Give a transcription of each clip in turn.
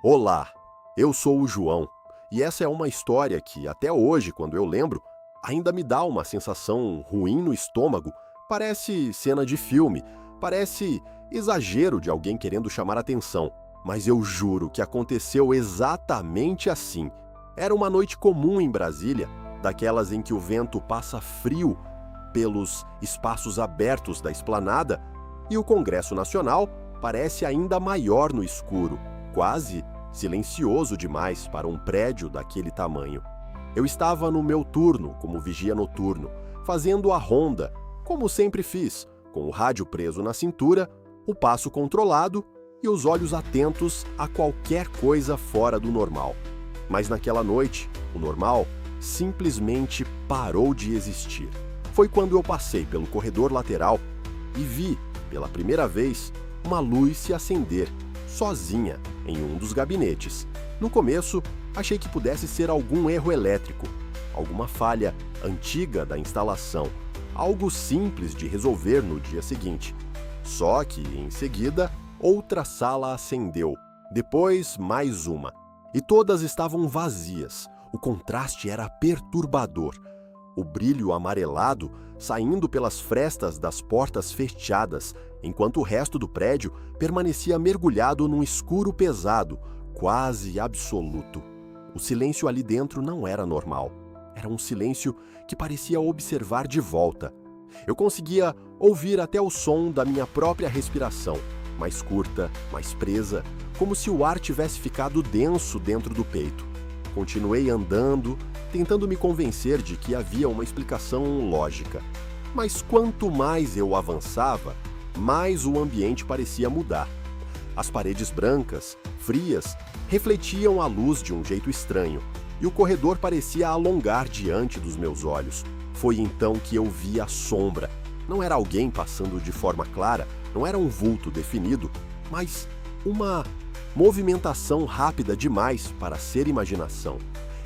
Olá, eu sou o João, e essa é uma história que, até hoje, quando eu lembro, ainda me dá uma sensação ruim no estômago. Parece cena de filme, parece exagero de alguém querendo chamar atenção, mas eu juro que aconteceu exatamente assim. Era uma noite comum em Brasília, daquelas em que o vento passa frio pelos espaços abertos da esplanada e o Congresso Nacional parece ainda maior no escuro, quase silencioso demais para um prédio daquele tamanho. Eu estava no meu turno como vigia noturno, fazendo a ronda, como sempre fiz, com o rádio preso na cintura, o passo controlado e os olhos atentos a qualquer coisa fora do normal. Mas naquela noite, o normal simplesmente parou de existir. Foi quando eu passei pelo corredor lateral e vi, pela primeira vez, uma luz se acender, sozinha, em um dos gabinetes. No começo, achei que pudesse ser algum erro elétrico, alguma falha antiga da instalação, algo simples de resolver no dia seguinte. Só que, em seguida, outra sala acendeu, depois mais uma, e todas estavam vazias. O contraste era perturbador. O brilho amarelado saindo pelas frestas das portas fechadas, enquanto o resto do prédio permanecia mergulhado num escuro pesado, quase absoluto. O silêncio ali dentro não era normal. Era um silêncio que parecia observar de volta. Eu conseguia ouvir até o som da minha própria respiração, mais curta, mais presa, como se o ar tivesse ficado denso dentro do peito. Continuei andando, tentando me convencer de que havia uma explicação lógica. Mas quanto mais eu avançava, mais o ambiente parecia mudar. As paredes brancas, frias, refletiam a luz de um jeito estranho, e o corredor parecia alongar diante dos meus olhos. Foi então que eu vi a sombra. Não era alguém passando de forma clara, não era um vulto definido, mas uma movimentação rápida demais para ser imaginação.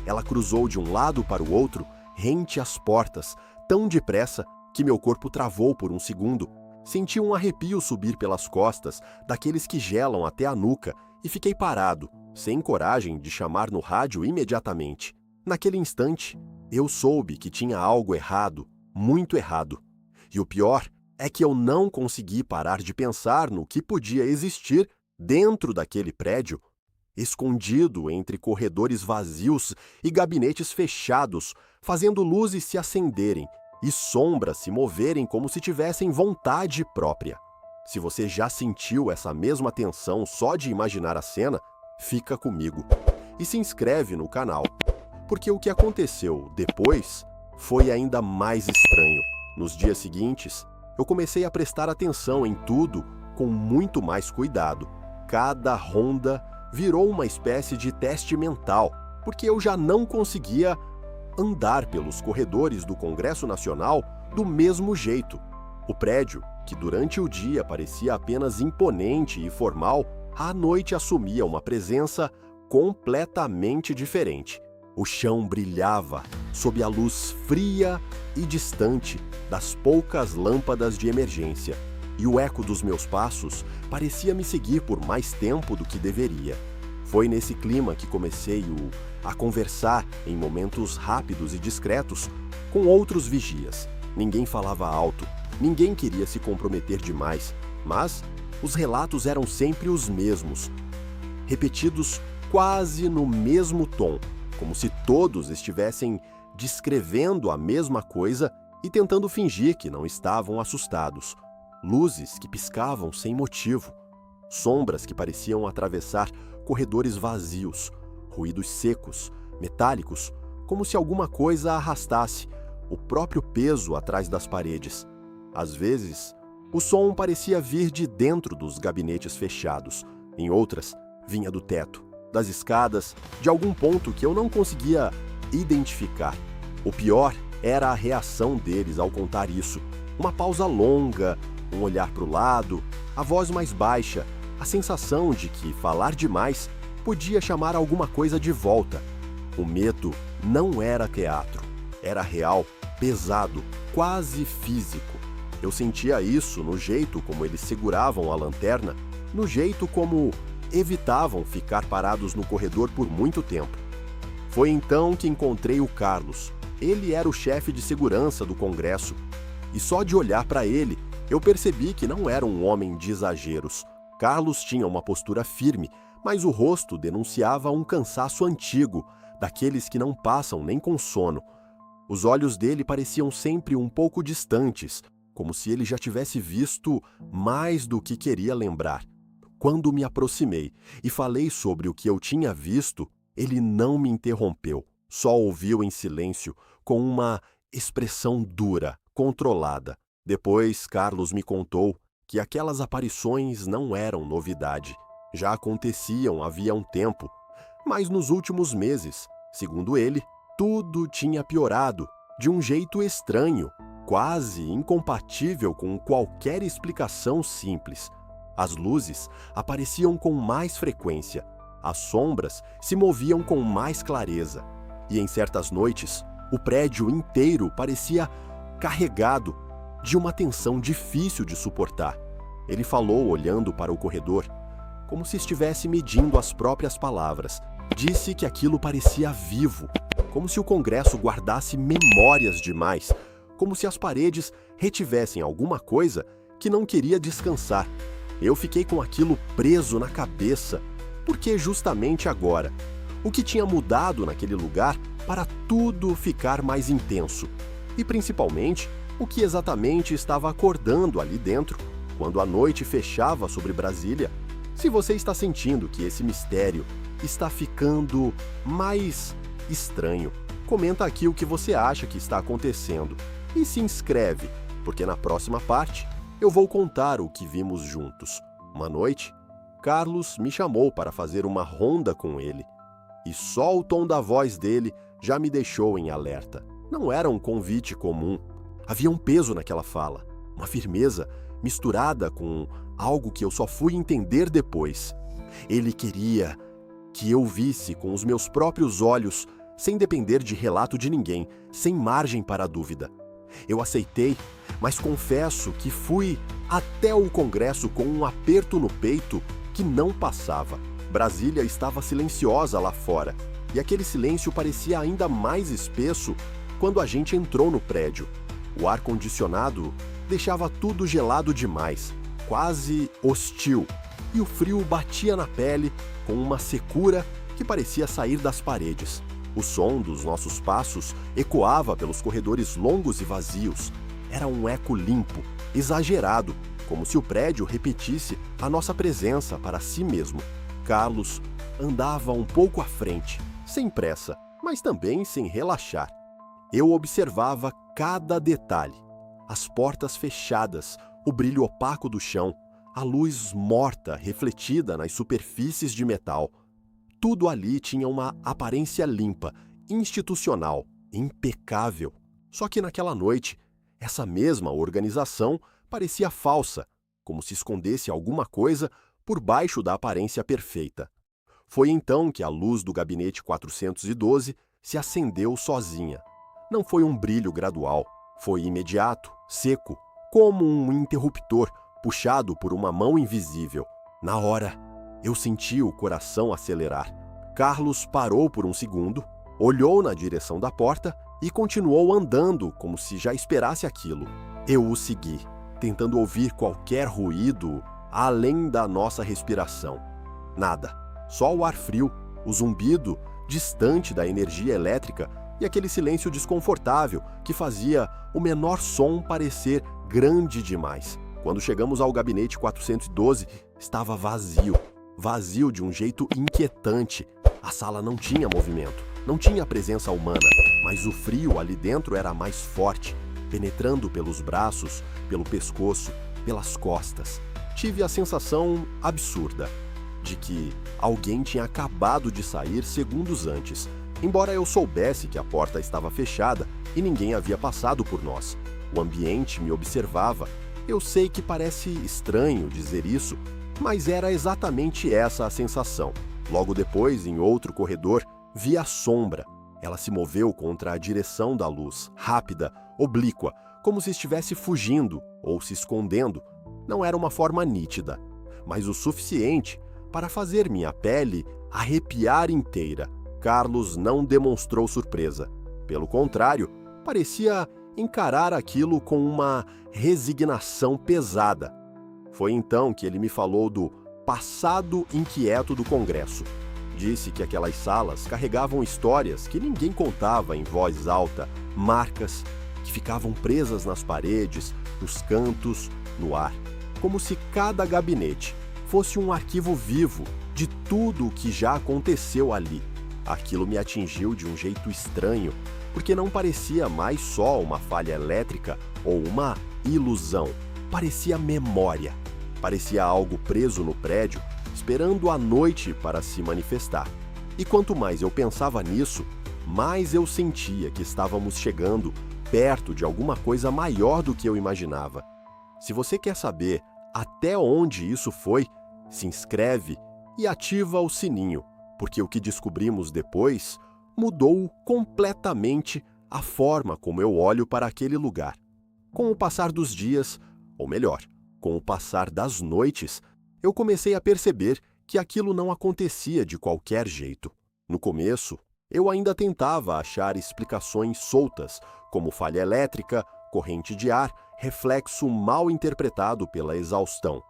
Ela cruzou de um lado para o outro, rente às portas, tão depressa que meu corpo travou por um segundo. Senti um arrepio subir pelas costas, daqueles que gelam até a nuca, e fiquei parado, sem coragem de chamar no rádio imediatamente. Naquele instante, eu soube que tinha algo errado, muito errado. E o pior é que eu não consegui parar de pensar no que podia existir dentro daquele prédio, escondido entre corredores vazios e gabinetes fechados, fazendo luzes se acenderem e sombras se moverem como se tivessem vontade própria. Se você já sentiu essa mesma tensão só de imaginar a cena, fica comigo e se inscreve no canal, porque o que aconteceu depois foi ainda mais estranho. Nos dias seguintes, eu comecei a prestar atenção em tudo com muito mais cuidado. Cada ronda virou uma espécie de teste mental, porque eu já não conseguia andar pelos corredores do Congresso Nacional do mesmo jeito. O prédio, que durante o dia parecia apenas imponente e formal, à noite assumia uma presença completamente diferente. O chão brilhava sob a luz fria e distante das poucas lâmpadas de emergência, e o eco dos meus passos parecia me seguir por mais tempo do que deveria. Foi nesse clima que comecei a conversar em momentos rápidos e discretos com outros vigias. Ninguém falava alto, ninguém queria se comprometer demais, mas os relatos eram sempre os mesmos, repetidos quase no mesmo tom, como se todos estivessem descrevendo a mesma coisa e tentando fingir que não estavam assustados. Luzes que piscavam sem motivo, sombras que pareciam atravessar corredores vazios, ruídos secos, metálicos, como se alguma coisa arrastasse, o próprio peso atrás das paredes. Às vezes, o som parecia vir de dentro dos gabinetes fechados, em outras, vinha do teto, das escadas, de algum ponto que eu não conseguia identificar. O pior era a reação deles ao contar isso. Uma pausa longa, um olhar para o lado, a voz mais baixa, a sensação de que falar demais podia chamar alguma coisa de volta. O medo não era teatro, era real, pesado, quase físico. Eu sentia isso no jeito como eles seguravam a lanterna, no jeito como evitavam ficar parados no corredor por muito tempo. Foi então que encontrei o Carlos. Ele era o chefe de segurança do Congresso. E só de olhar para ele, eu percebi que não era um homem de exageros. Carlos tinha uma postura firme, mas o rosto denunciava um cansaço antigo, daqueles que não passam nem com sono. Os olhos dele pareciam sempre um pouco distantes, como se ele já tivesse visto mais do que queria lembrar. Quando me aproximei e falei sobre o que eu tinha visto, ele não me interrompeu, só ouviu em silêncio, com uma expressão dura, controlada. Depois, Carlos me contou que aquelas aparições não eram novidade. Já aconteciam havia um tempo, mas nos últimos meses, segundo ele, tudo tinha piorado de um jeito estranho, quase incompatível com qualquer explicação simples. As luzes apareciam com mais frequência, as sombras se moviam com mais clareza, e em certas noites, o prédio inteiro parecia carregado de uma tensão difícil de suportar. Ele falou olhando para o corredor, como se estivesse medindo as próprias palavras. Disse que aquilo parecia vivo, como se o Congresso guardasse memórias demais, como se as paredes retivessem alguma coisa que não queria descansar. Eu fiquei com aquilo preso na cabeça, porque justamente agora, o que tinha mudado naquele lugar para tudo ficar mais intenso? E principalmente, o que exatamente estava acordando ali dentro, quando a noite fechava sobre Brasília? Se você está sentindo que esse mistério está ficando mais estranho, comenta aqui o que você acha que está acontecendo e se inscreve, porque na próxima parte eu vou contar o que vimos juntos. Uma noite, Carlos me chamou para fazer uma ronda com ele, e só o tom da voz dele já me deixou em alerta. Não era um convite comum. Havia um peso naquela fala, uma firmeza misturada com algo que eu só fui entender depois. Ele queria que eu visse com os meus próprios olhos, sem depender de relato de ninguém, sem margem para a dúvida. Eu aceitei, mas confesso que fui até o Congresso com um aperto no peito que não passava. Brasília estava silenciosa lá fora, e aquele silêncio parecia ainda mais espesso quando a gente entrou no prédio. O ar-condicionado deixava tudo gelado demais, quase hostil, e o frio batia na pele com uma secura que parecia sair das paredes. O som dos nossos passos ecoava pelos corredores longos e vazios. Era um eco limpo, exagerado, como se o prédio repetisse a nossa presença para si mesmo. Carlos andava um pouco à frente, sem pressa, mas também sem relaxar. Eu observava cada detalhe. As portas fechadas, o brilho opaco do chão, a luz morta refletida nas superfícies de metal. Tudo ali tinha uma aparência limpa, institucional, impecável. Só que naquela noite, essa mesma organização parecia falsa, como se escondesse alguma coisa por baixo da aparência perfeita. Foi então que a luz do gabinete 412 se acendeu sozinha. Não foi um brilho gradual, foi imediato, seco, como um interruptor puxado por uma mão invisível. Na hora, eu senti o coração acelerar. Carlos parou por um segundo, olhou na direção da porta e continuou andando como se já esperasse aquilo. Eu o segui, tentando ouvir qualquer ruído além da nossa respiração. Nada, só o ar frio, o zumbido distante da energia elétrica e aquele silêncio desconfortável que fazia o menor som parecer grande demais. Quando chegamos ao gabinete 412, estava vazio. Vazio de um jeito inquietante. A sala não tinha movimento, não tinha presença humana, mas o frio ali dentro era mais forte, penetrando pelos braços, pelo pescoço, pelas costas. Tive a sensação absurda de que alguém tinha acabado de sair segundos antes, embora eu soubesse que a porta estava fechada e ninguém havia passado por nós. O ambiente me observava. Eu sei que parece estranho dizer isso, mas era exatamente essa a sensação. Logo depois, em outro corredor, vi a sombra. Ela se moveu contra a direção da luz, rápida, oblíqua, como se estivesse fugindo ou se escondendo. Não era uma forma nítida, mas o suficiente para fazer minha pele arrepiar inteira. Carlos não demonstrou surpresa. Pelo contrário, parecia encarar aquilo com uma resignação pesada. Foi então que ele me falou do passado inquieto do Congresso. Disse que aquelas salas carregavam histórias que ninguém contava em voz alta, marcas que ficavam presas nas paredes, nos cantos, no ar, como se cada gabinete fosse um arquivo vivo de tudo o que já aconteceu ali. Aquilo me atingiu de um jeito estranho, porque não parecia mais só uma falha elétrica ou uma ilusão. Parecia memória. Parecia algo preso no prédio, esperando a noite para se manifestar. E quanto mais eu pensava nisso, mais eu sentia que estávamos chegando perto de alguma coisa maior do que eu imaginava. Se você quer saber até onde isso foi, se inscreve e ativa o sininho, porque o que descobrimos depois mudou completamente a forma como eu olho para aquele lugar. Com o passar dos dias, ou melhor, com o passar das noites, eu comecei a perceber que aquilo não acontecia de qualquer jeito. No começo, eu ainda tentava achar explicações soltas, como falha elétrica, corrente de ar, reflexo mal interpretado pela exaustão.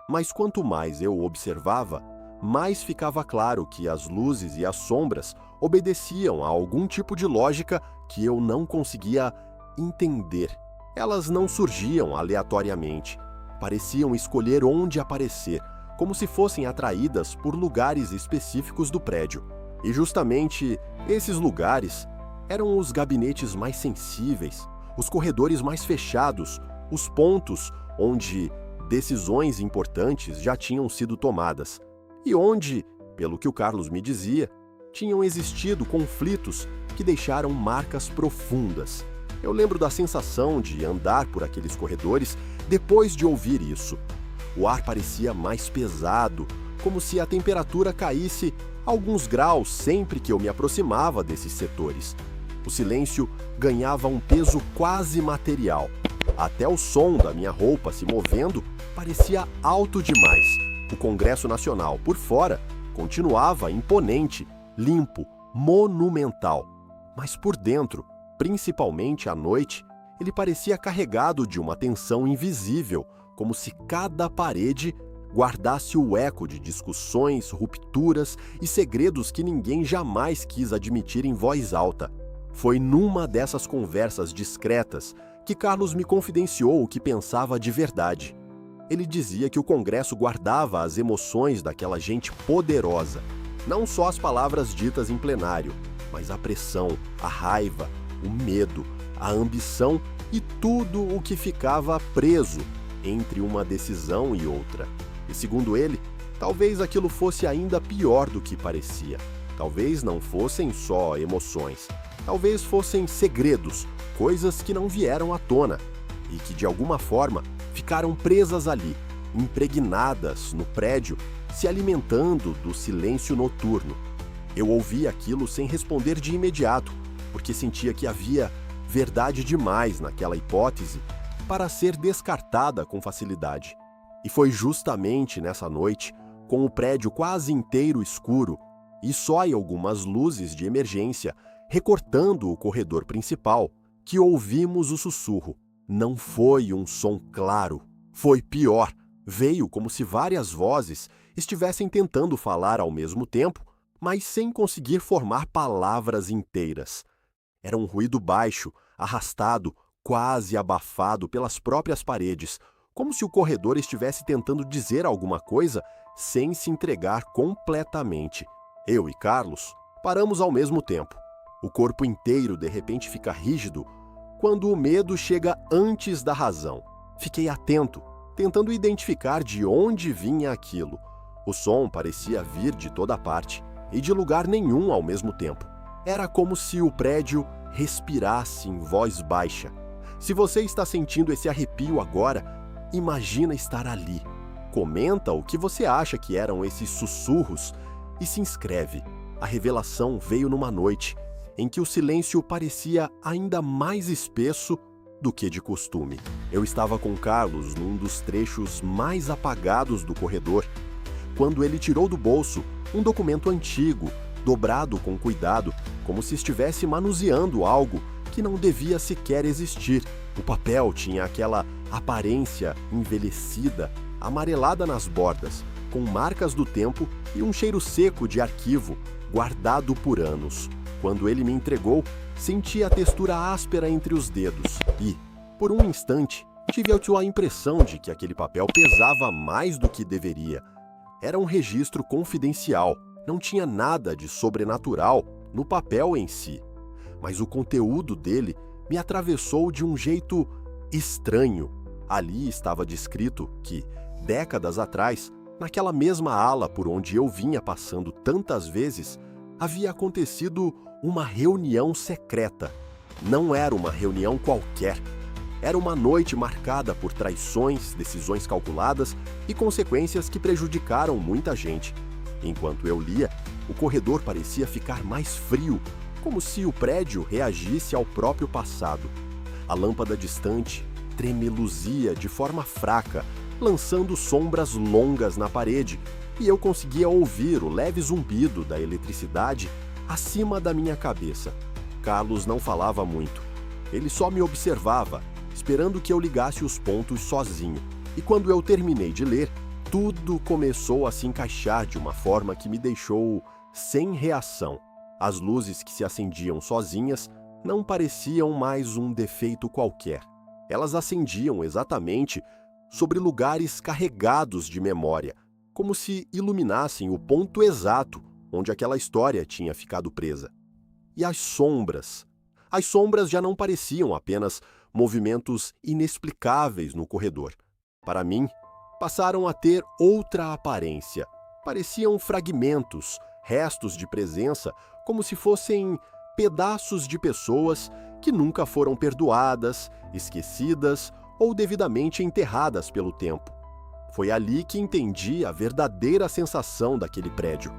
Mas quanto mais eu observava, mais ficava claro que as luzes e as sombras obedeciam a algum tipo de lógica que eu não conseguia entender. Elas não surgiam aleatoriamente. Pareciam escolher onde aparecer, como se fossem atraídas por lugares específicos do prédio. E justamente esses lugares eram os gabinetes mais sensíveis, os corredores mais fechados, os pontos onde decisões importantes já tinham sido tomadas e onde, pelo que o Carlos me dizia, tinham existido conflitos que deixaram marcas profundas. Eu lembro da sensação de andar por aqueles corredores depois de ouvir isso. O ar parecia mais pesado, como se a temperatura caísse alguns graus sempre que eu me aproximava desses setores. O silêncio ganhava um peso quase material. Até o som da minha roupa se movendo parecia alto demais. O Congresso Nacional, por fora, continuava imponente, limpo, monumental. Mas por dentro, principalmente à noite, ele parecia carregado de uma tensão invisível, como se cada parede guardasse o eco de discussões, rupturas e segredos que ninguém jamais quis admitir em voz alta. Foi numa dessas conversas discretas que Carlos me confidenciou o que pensava de verdade. Ele dizia que o Congresso guardava as emoções daquela gente poderosa, não só as palavras ditas em plenário, mas a pressão, a raiva, o medo, a ambição e tudo o que ficava preso entre uma decisão e outra. E segundo ele, talvez aquilo fosse ainda pior do que parecia. Talvez não fossem só emoções, talvez fossem segredos, coisas que não vieram à tona e que de alguma forma ficaram presas ali, impregnadas no prédio, se alimentando do silêncio noturno. Eu ouvi aquilo sem responder de imediato, porque sentia que havia verdade demais naquela hipótese para ser descartada com facilidade. E foi justamente nessa noite, com o prédio quase inteiro escuro e só em algumas luzes de emergência recortando o corredor principal, que ouvimos o sussurro. Não foi um som claro, foi pior. Veio como se várias vozes estivessem tentando falar ao mesmo tempo, mas sem conseguir formar palavras inteiras. Era um ruído baixo, arrastado, quase abafado pelas próprias paredes, como se o corredor estivesse tentando dizer alguma coisa sem se entregar completamente. Eu e Carlos paramos ao mesmo tempo. O corpo inteiro de repente fica rígido quando o medo chega antes da razão. Fiquei atento, tentando identificar de onde vinha aquilo. O som parecia vir de toda parte e de lugar nenhum ao mesmo tempo. Era como se o prédio respirasse em voz baixa. Se você está sentindo esse arrepio agora, imagina estar ali. Comenta o que você acha que eram esses sussurros e se inscreve. A revelação veio numa noite em que o silêncio parecia ainda mais espesso do que de costume. Eu estava com Carlos num dos trechos mais apagados do corredor, quando ele tirou do bolso um documento antigo, dobrado com cuidado, como se estivesse manuseando algo que não devia sequer existir. O papel tinha aquela aparência envelhecida, amarelada nas bordas, com marcas do tempo e um cheiro seco de arquivo, guardado por anos. Quando ele me entregou, senti a textura áspera entre os dedos e, por um instante, tive a impressão de que aquele papel pesava mais do que deveria. Era um registro confidencial, não tinha nada de sobrenatural no papel em si, mas o conteúdo dele me atravessou de um jeito estranho. Ali estava descrito que, décadas atrás, naquela mesma ala por onde eu vinha passando tantas vezes, havia acontecido uma reunião secreta. Não era uma reunião qualquer. Era uma noite marcada por traições, decisões calculadas e consequências que prejudicaram muita gente. Enquanto eu lia, o corredor parecia ficar mais frio, como se o prédio reagisse ao próprio passado. A lâmpada distante tremeluzia de forma fraca, lançando sombras longas na parede, e eu conseguia ouvir o leve zumbido da eletricidade acima da minha cabeça. Carlos não falava muito. Ele só me observava, esperando que eu ligasse os pontos sozinho. E quando eu terminei de ler, tudo começou a se encaixar de uma forma que me deixou sem reação. As luzes que se acendiam sozinhas não pareciam mais um defeito qualquer. Elas acendiam exatamente sobre lugares carregados de memória, como se iluminassem o ponto exato onde aquela história tinha ficado presa. E as sombras? As sombras já não pareciam apenas movimentos inexplicáveis no corredor. Para mim, passaram a ter outra aparência. Pareciam fragmentos, restos de presença, como se fossem pedaços de pessoas que nunca foram perdoadas, esquecidas ou devidamente enterradas pelo tempo. Foi ali que entendi a verdadeira sensação daquele prédio.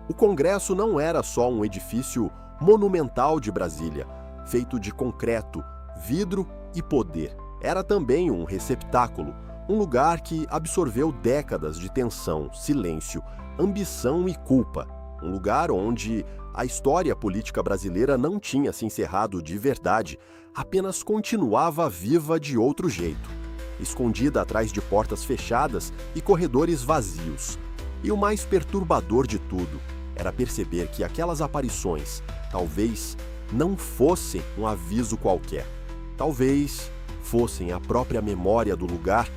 O Congresso não era só um edifício monumental de Brasília, feito de concreto, vidro e poder. Era também um receptáculo, um lugar que absorveu décadas de tensão, silêncio, ambição e culpa. Um lugar onde a história política brasileira não tinha se encerrado de verdade, apenas continuava viva de outro jeito, escondida atrás de portas fechadas e corredores vazios. E o mais perturbador de tudo era perceber que aquelas aparições talvez não fossem um aviso qualquer. Talvez fossem a própria memória do lugar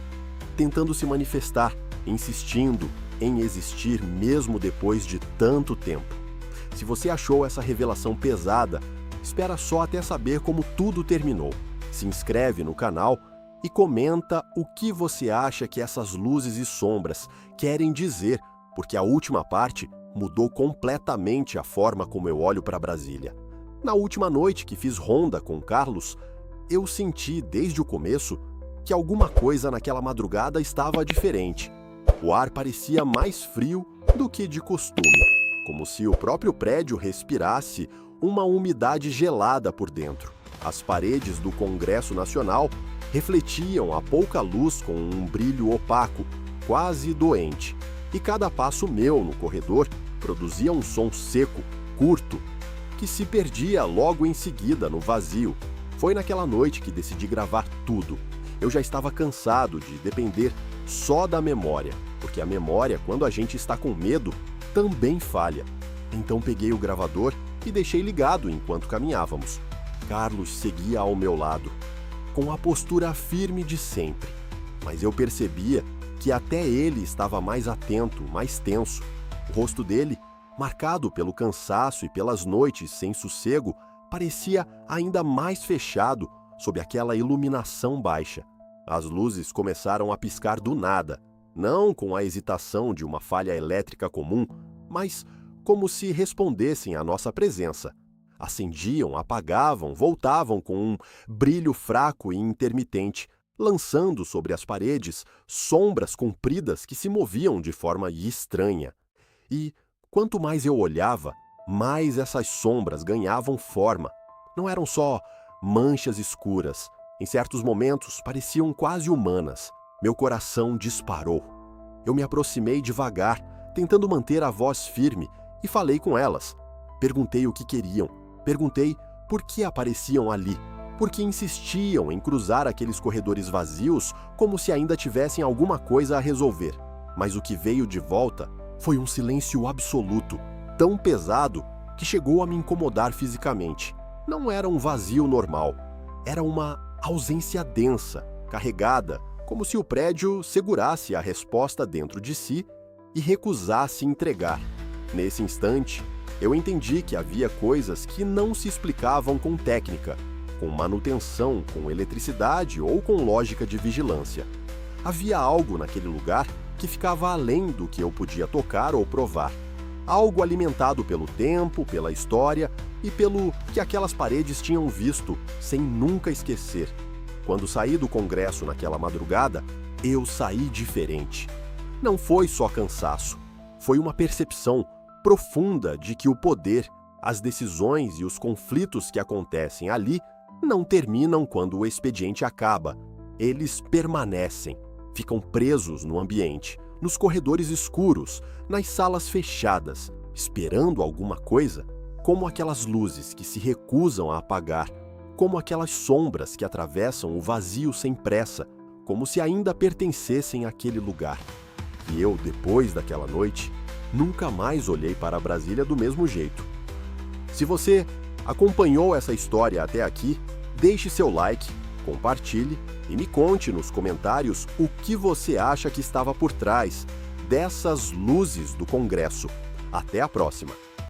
tentando se manifestar, insistindo em existir mesmo depois de tanto tempo. Se você achou essa revelação pesada, espera só até saber como tudo terminou. Se inscreve no canal e comenta o que você acha que essas luzes e sombras querem dizer, porque a última parte mudou completamente a forma como eu olho para Brasília. Na última noite que fiz ronda com Carlos, eu senti desde o começo que alguma coisa naquela madrugada estava diferente. O ar parecia mais frio do que de costume, como se o próprio prédio respirasse uma umidade gelada por dentro. As paredes do Congresso Nacional refletiam a pouca luz com um brilho opaco, quase doente, e cada passo meu no corredor produzia um som seco, curto, que se perdia logo em seguida no vazio. Foi naquela noite que decidi gravar tudo. Eu já estava cansado de depender só da memória, porque a memória, quando a gente está com medo, também falha. Então peguei o gravador e deixei ligado enquanto caminhávamos. Carlos seguia ao meu lado, com a postura firme de sempre, mas eu percebia que até ele estava mais atento, mais tenso. O rosto dele, marcado pelo cansaço e pelas noites sem sossego, parecia ainda mais fechado sob aquela iluminação baixa. As luzes começaram a piscar do nada, não com a hesitação de uma falha elétrica comum, mas como se respondessem à nossa presença. Acendiam, apagavam, voltavam com um brilho fraco e intermitente, lançando sobre as paredes sombras compridas que se moviam de forma estranha. E, quanto mais eu olhava, mais essas sombras ganhavam forma. Não eram só manchas escuras. Em certos momentos, pareciam quase humanas. Meu coração disparou. Eu me aproximei devagar, tentando manter a voz firme, e falei com elas. Perguntei o que queriam, perguntei por que apareciam ali, por que insistiam em cruzar aqueles corredores vazios como se ainda tivessem alguma coisa a resolver. Mas o que veio de volta foi um silêncio absoluto, tão pesado que chegou a me incomodar fisicamente. Não era um vazio normal, era uma ausência densa, carregada, como se o prédio segurasse a resposta dentro de si e recusasse entregar. Nesse instante, eu entendi que havia coisas que não se explicavam com técnica, com manutenção, com eletricidade ou com lógica de vigilância. Havia algo naquele lugar que ficava além do que eu podia tocar ou provar. Algo alimentado pelo tempo, pela história e pelo que aquelas paredes tinham visto sem nunca esquecer. Quando saí do congresso naquela madrugada, eu saí diferente. Não foi só cansaço, foi uma percepção profunda de que o poder, as decisões e os conflitos que acontecem ali não terminam quando o expediente acaba. Eles permanecem, ficam presos no ambiente, nos corredores escuros, nas salas fechadas, esperando alguma coisa, como aquelas luzes que se recusam a apagar, como aquelas sombras que atravessam o vazio sem pressa, como se ainda pertencessem àquele lugar. E eu, depois daquela noite, nunca mais olhei para Brasília do mesmo jeito. Se você acompanhou essa história até aqui, deixe seu like, compartilhe e me conte nos comentários o que você acha que estava por trás dessas luzes do Congresso. Até a próxima!